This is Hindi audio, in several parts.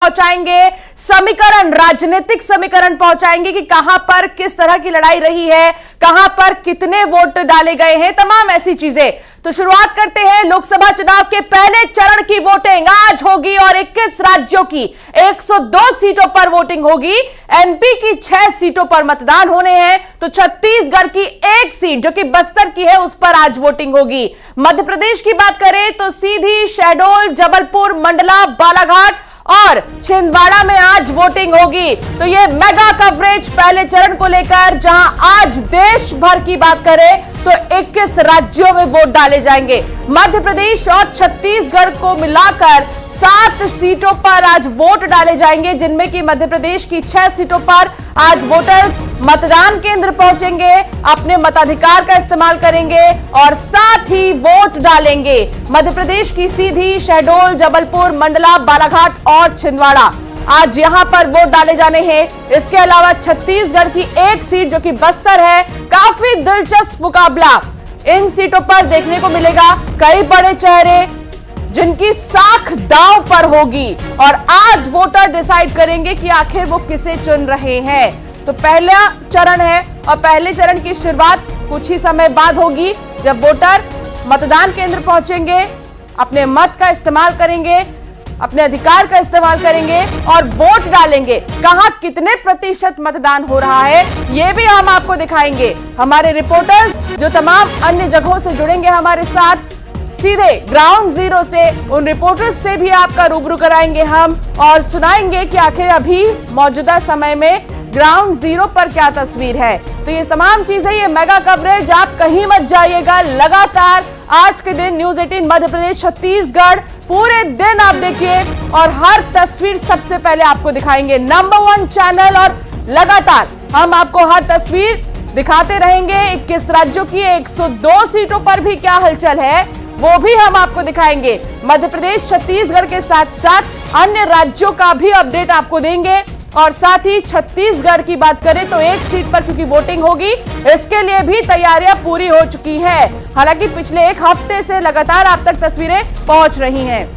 पहुंचाएंगे, समीकरण, राजनीतिक समीकरण पहुंचाएंगे कि कहां पर किस तरह की लड़ाई रही है, कहां पर कितने वोट डाले गए हैं, तमाम ऐसी चीजें। तो शुरुआत करते हैं लोकसभा चुनाव के पहले चरण की वोटिंग आज होगी और 21 राज्यों की 102 सीटों पर वोटिंग होगी। एमपी की 6 सीटों पर मतदान होने हैं, तो छत्तीसगढ़ की 1 सीट जो कि बस्तर की है उस पर आज वोटिंग होगी। मध्य प्रदेश की बात करें तो सीधी, शहडोल, जबलपुर, मंडला, बालाघाट और छिंदवाड़ा में आज वोटिंग होगी। तो ये मेगा कवरेज पहले चरण को लेकर, जहां आज देश भर की बात करें तो 21 राज्यों में वोट डाले जाएंगे। मध्य प्रदेश और छत्तीसगढ़ को मिलाकर 7 सीटों पर आज वोट डाले जाएंगे, जिनमें कि मध्य प्रदेश की 6 सीटों पर आज वोटर्स मतदान केंद्र पहुंचेंगे, अपने मताधिकार का इस्तेमाल करेंगे और साथ ही वोट डालेंगे। मध्य प्रदेश की सीधी, शहडोल, जबलपुर, मंडला, बालाघाट और छिंदवाड़ा आज यहां पर वोट डाले जाने हैं। इसके अलावा छत्तीसगढ़ की 1 सीट जो कि बस्तर है, काफी दिलचस्प मुकाबला इन सीटों पर देखने को मिलेगा। कई बड़े चेहरे जिनकी साख दांव पर होगी और आज वोटर डिसाइड करेंगे कि आखिर वो किसे चुन रहे हैं। तो पहला चरण है और पहले चरण की शुरुआत कुछ ही समय बाद होगी, जब वोटर मतदान केंद्र पहुंचेंगे, अपने मत का इस्तेमाल करेंगे, अपने अधिकार का इस्तेमाल करेंगे और वोट डालेंगे। कहां कितने प्रतिशत मतदान हो रहा है ये भी हम आपको दिखाएंगे। हमारे रिपोर्टर्स जो तमाम अन्य जगहों से जुड़ेंगे हमारे साथ, सीधे ग्राउंड जीरो से उन रिपोर्टर्स से भी आपका रूबरू कराएंगे हम और सुनाएंगे कि आखिर अभी मौजूदा समय में ग्राउंड जीरो पर क्या तस्वीर है। तो ये तमाम चीजें, ये मेगा कवरेज, आप कहीं मत जाइएगा। लगातार आज के दिन न्यूज 18 मध्य प्रदेश, छत्तीसगढ़ पूरे दिन आप देखिए और हर तस्वीर सबसे पहले आपको दिखाएंगे। नंबर 1 चैनल और लगातार हम आपको हर तस्वीर दिखाते रहेंगे। 21 राज्यों की 102 सीटों पर भी क्या हलचल है वो भी हम आपको दिखाएंगे। मध्य प्रदेश, छत्तीसगढ़ के साथ साथ अन्य राज्यों का भी अपडेट आपको देंगे और साथ ही छत्तीसगढ़ की बात करें तो 1 सीट पर क्योंकि वोटिंग होगी, इसके लिए भी तैयारियां पूरी हो चुकी है। हालांकि पिछले 1 हफ्ते से लगातार आप तक तस्वीरें पहुंच रही हैं।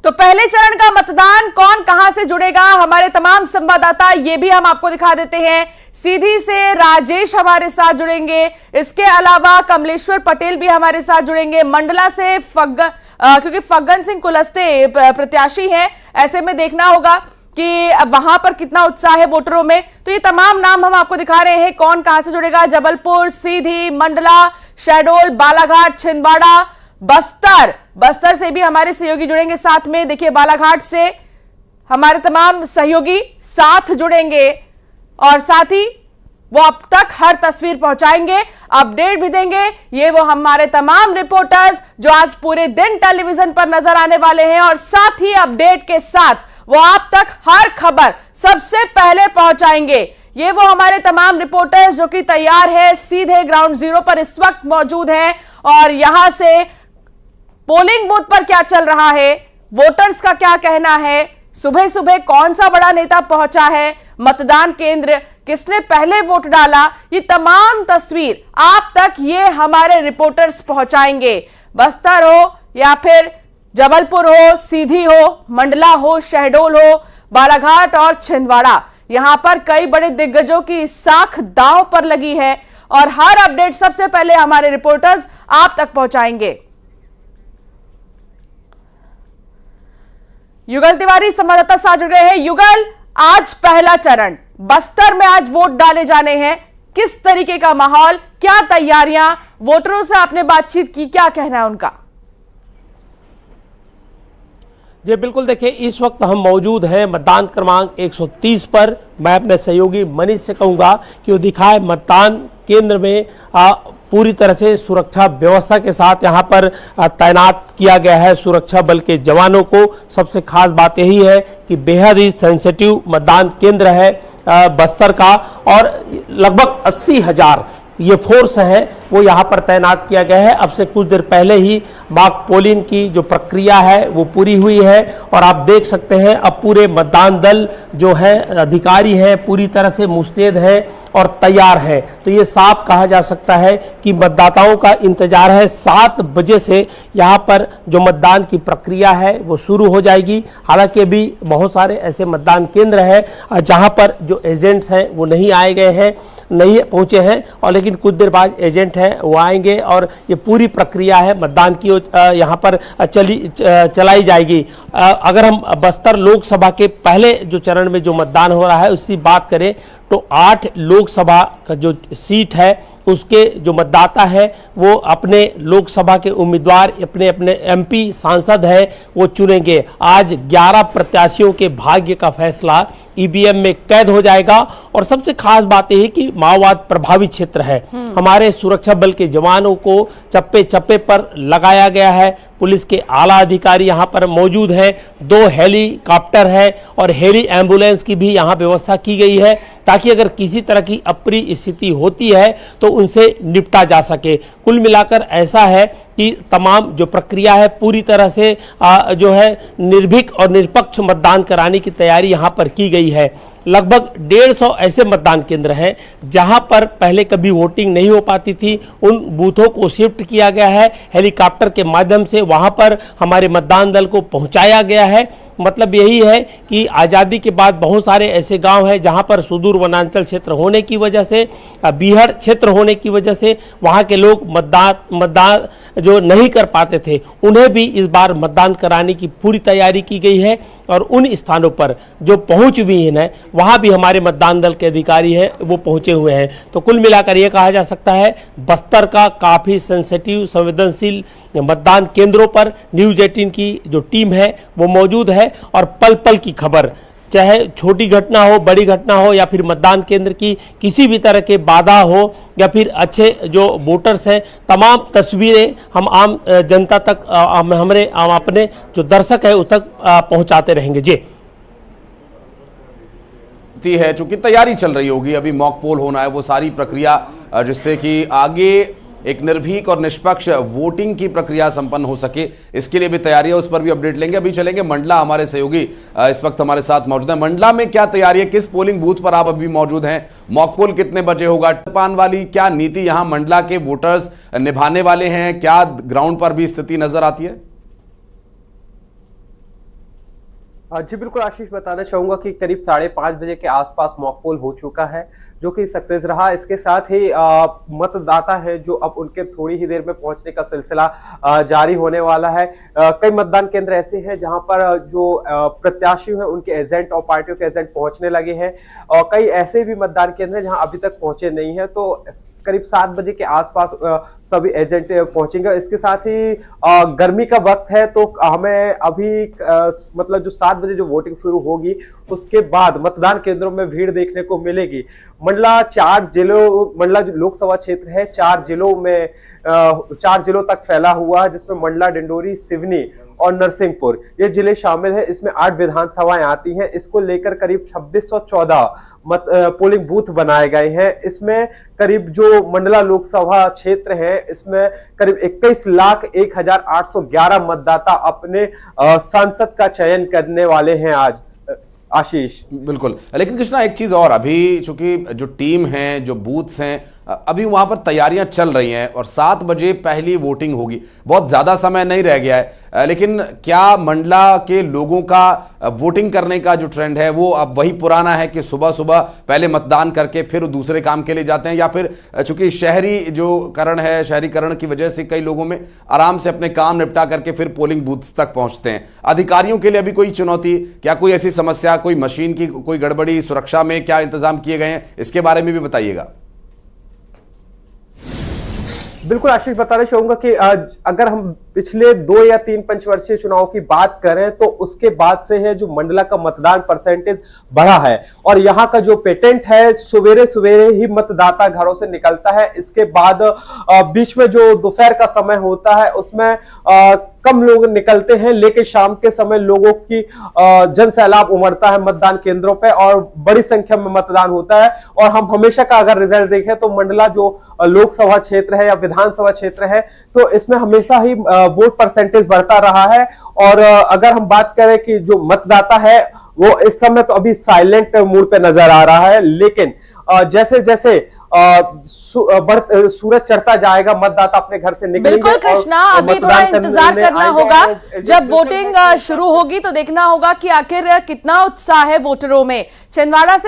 तो पहले चरण का मतदान कौन कहां से जुड़ेगा, हमारे तमाम संवाददाता ये भी हम आपको दिखा देते हैं। सीधी से राजेश हमारे साथ जुड़ेंगे, इसके अलावा कमलेश्वर पटेल भी हमारे साथ जुड़ेंगे। मंडला से क्योंकि फग्गन सिंह कुलस्ते प्रत्याशी हैं, ऐसे में देखना होगा कि वहां पर कितना उत्साह है वोटरों में। तो ये तमाम नाम हम आपको दिखा रहे हैं कौन कहां से जुड़ेगा। जबलपुर, सीधी, मंडला, शहडोल, बालाघाट, छिंदवाड़ा, बस्तर से भी हमारे सहयोगी जुड़ेंगे साथ में। देखिए बालाघाट से हमारे तमाम सहयोगी साथ जुड़ेंगे और साथ ही वो अब तक हर तस्वीर पहुंचाएंगे, अपडेट भी देंगे। ये वो हमारे तमाम रिपोर्टर्स जो आज पूरे दिन टेलीविजन पर नजर आने वाले हैं और साथ ही अपडेट के साथ वो आप तक हर खबर सबसे पहले पहुंचाएंगे। ये वो हमारे तमाम रिपोर्टर्स जो कि तैयार है, सीधे ग्राउंड जीरो पर इस वक्त मौजूद हैं और यहां से पोलिंग बूथ पर क्या चल रहा है, वोटर्स का क्या कहना है, सुबह सुबह कौन सा बड़ा नेता पहुंचा है, मतदान केंद्र किसने पहले वोट डाला, ये तमाम तस्वीर आप तक ये हमारे रिपोर्टर्स पहुंचाएंगे। बस्तर हो या फिर जबलपुर हो, सीधी हो, मंडला हो, शहडोल हो, बालाघाट और छिंदवाड़ा, यहां पर कई बड़े दिग्गजों की साख दांव पर लगी है और हर अपडेट सबसे पहले हमारे रिपोर्टर्स आप तक पहुंचाएंगे। युगल तिवारी संवाददाता साथ जुड़ गए हैं। युगल, आज पहला चरण बस्तर में आज वोट डाले जाने हैं, किस तरीके का माहौल, क्या तैयारियां, वोटरों से आपने बातचीत की, क्या कहना है उनका? जी बिल्कुल, देखिए इस वक्त हम मौजूद हैं मतदान क्रमांक 130 पर। मैं अपने सहयोगी मनीष से कहूँगा कि वो दिखाए मतदान केंद्र में पूरी तरह से सुरक्षा व्यवस्था के साथ यहाँ पर तैनात किया गया है सुरक्षा बल के जवानों को। सबसे खास बात यही है कि बेहद ही सेंसिटिव मतदान केंद्र है बस्तर का और लगभग 80,000 ये फोर्स है वो यहाँ पर तैनात किया गया है। अब से कुछ देर पहले ही मॉक पोलिंग की जो प्रक्रिया है वो पूरी हुई है और आप देख सकते हैं अब पूरे मतदान दल जो है, अधिकारी हैं, पूरी तरह से मुस्तैद है और तैयार है। तो ये साफ कहा जा सकता है कि मतदाताओं का इंतजार है। 7 बजे से यहाँ पर जो मतदान की प्रक्रिया है वो शुरू हो जाएगी। हालांकि अभी बहुत सारे ऐसे मतदान केंद्र हैं जहाँ पर जो एजेंट्स हैं वो नहीं आए गए हैं, नहीं पहुँचे हैं, और लेकिन कुछ देर बाद एजेंट हैं वो आएंगे और ये पूरी प्रक्रिया है मतदान की यहाँ पर चलाई जाएगी। अगर हम बस्तर लोकसभा के पहले जो चरण में जो मतदान हो रहा है उसकी बात करें तो 8 लोकसभा का जो सीट है उसके जो मतदाता है वो अपने लोकसभा के उम्मीदवार, अपने अपने एमपी सांसद है वो चुनेंगे। आज 11 प्रत्याशियों के भाग्य का फैसला ईवीएम में कैद हो जाएगा। और सबसे खास बात यह है कि माओवाद प्रभावित क्षेत्र है, हमारे सुरक्षा बल के जवानों को चप्पे चप्पे पर लगाया गया है, पुलिस के आला अधिकारी यहाँ पर मौजूद हैं, 2 हेलीकॉप्टर है और हेली एम्बुलेंस की भी यहाँ व्यवस्था की गई है ताकि अगर किसी तरह की अप्रिय स्थिति होती है तो उनसे निपटा जा सके। कुल मिलाकर ऐसा है कि तमाम जो प्रक्रिया है पूरी तरह से जो है निर्भीक और निष्पक्ष मतदान कराने की तैयारी यहाँ पर की गई है। लगभग 150 ऐसे मतदान केंद्र हैं जहां पर पहले कभी वोटिंग नहीं हो पाती थी, उन बूथों को शिफ्ट किया गया है हेलीकॉप्टर के माध्यम से, वहां पर हमारे मतदान दल को पहुंचाया गया है। मतलब यही है कि आज़ादी के बाद बहुत सारे ऐसे गांव हैं जहां पर सुदूर वनांचल क्षेत्र होने की वजह से, बीहड़ क्षेत्र होने की वजह से वहां के लोग मतदान जो नहीं कर पाते थे उन्हें भी इस बार मतदान कराने की पूरी तैयारी की गई है। और उन स्थानों पर जो पहुंच हुई है वहां भी हमारे मतदान दल के अधिकारी हैं वो पहुंचे हुए हैं। तो कुल मिलाकर ये कहा जा सकता है बस्तर का काफ़ी सेंसिटिव, संवेदनशील मतदान केंद्रों पर न्यूज़ 18 की जो टीम है वो मौजूद है और पल पल की खबर, चाहे छोटी घटना हो, बड़ी घटना हो या फिर मतदान केंद्र की किसी भी तरह के बाधा हो या फिर अच्छे जो वोटर्स हैं, तमाम तस्वीरें हम आम जनता तक, हम अपने जो दर्शक है उस तक पहुंचाते रहेंगे। जी है, चूंकि तैयारी चल रही होगी, अभी मॉक पोल होना है, वो सारी प्रक्रिया जिससे कि आगे एक निर्भीक और निष्पक्ष वोटिंग की प्रक्रिया संपन्न हो सके, इसके लिए भी तैयारी है, उस पर भी अपडेट लेंगे। अभी चलेंगे मंडला, हमारे सहयोगी इस वक्त हमारे साथ मौजूद है। मंडला में क्या तैयारी है, किस पोलिंग बूथ पर आप अभी मौजूद हैं, मॉक पोल कितने बजे होगा, पान वाली क्या नीति यहां मंडला के वोटर्स निभाने वाले हैं, क्या ग्राउंड पर भी स्थिति नजर आती है? जी बिल्कुल आशीष, बताना चाहूंगा कि करीब 5:30 बजे के आसपास मॉक पोल हो चुका है जो कि सक्सेस रहा। इसके साथ ही मतदाता है जो अब उनके थोड़ी ही देर में पहुंचने का सिलसिला जारी होने वाला है। कई मतदान केंद्र ऐसे हैं जहां पर जो प्रत्याशी हैं उनके एजेंट और पार्टियों के एजेंट पहुंचने लगे हैं और कई ऐसे भी मतदान केंद्र हैं जहां अभी तक पहुंचे नहीं है। तो करीब 7 बजे के आसपास सभी एजेंट पहुंचेंगे। इसके साथ ही गर्मी का वक्त है तो हमें अभी मतलब जो 7 बजे जो वोटिंग शुरू होगी उसके बाद मतदान केंद्रों में भीड़ देखने को मिलेगी। मंडला 4 जिलों, मंडला जो लोकसभा क्षेत्र है 4 जिलों में 4 जिलों तक फैला हुआ है, जिसमें मंडला, डिंडोरी, सिवनी और नरसिंहपुर ये जिले शामिल हैं। इसमें 8 विधानसभाएं आती हैं। इसको लेकर करीब 2614 पोलिंग बूथ बनाए गए हैं। इसमें करीब जो मंडला लोकसभा क्षेत्र है इसमें करीब 21,01,811 मतदाता अपने सांसद का चयन करने वाले हैं आज आशीष। बिल्कुल, लेकिन कृष्णा एक चीज और, अभी चूंकि जो टीम है, जो बूथ्स हैं, अभी वहां पर तैयारियां चल रही हैं और 7 बजे पहली वोटिंग होगी, बहुत ज्यादा समय नहीं रह गया है, लेकिन क्या मंडला के लोगों का वोटिंग करने का जो ट्रेंड है वो अब वही पुराना है कि सुबह सुबह पहले मतदान करके फिर दूसरे काम के लिए जाते हैं, या फिर चूंकि शहरी जो करण है, शहरीकरण की वजह से कई लोगों में आराम से अपने काम निपटा करके फिर पोलिंग बूथ तक पहुंचते हैं? अधिकारियों के लिए अभी कोई चुनौती, क्या कोई ऐसी समस्या, कोई मशीन की कोई गड़बड़ी, सुरक्षा में क्या इंतजाम किए गए हैं, इसके बारे में भी बताइएगा। बिल्कुल आशीष, बताना चाहूंगा कि अगर हम पिछले 2 या 3 पंचवर्षीय चुनाव की बात करें तो उसके बाद से है जो मंडला का मतदान परसेंटेज बढ़ा है। और यहाँ का जो पेटेंट है, सवेरे सवेरे ही मतदाता घरों से निकलता है। इसके बाद बीच में जो दोपहर का समय होता है उसमें कम लोग निकलते हैं, लेकिन शाम के समय लोगों की जन सैलाब उमड़ता है मतदान केंद्रों पे और बड़ी संख्या में मतदान होता है। और हम हमेशा का अगर रिजल्ट देखें तो मंडला जो लोकसभा क्षेत्र है या विधानसभा क्षेत्र है तो इसमें हमेशा ही वोट परसेंटेज बढ़ता रहा है। और अगर हम बात करें कि जो मतदाता है वो इस समय तो अभी साइलेंट मूड पे नजर आ रहा है, लेकिन जैसे जैसे सूरज चढ़ता जाएगा मतदाता अपने घर से निकलेंगे। बिल्कुल कृष्णा, अभी थोड़ा इंतजार करना होगा। जब वोटिंग शुरू होगी तो देखना होगा कि आखिर कितना उत्साह है वोटरों में। छिंदवाड़ा से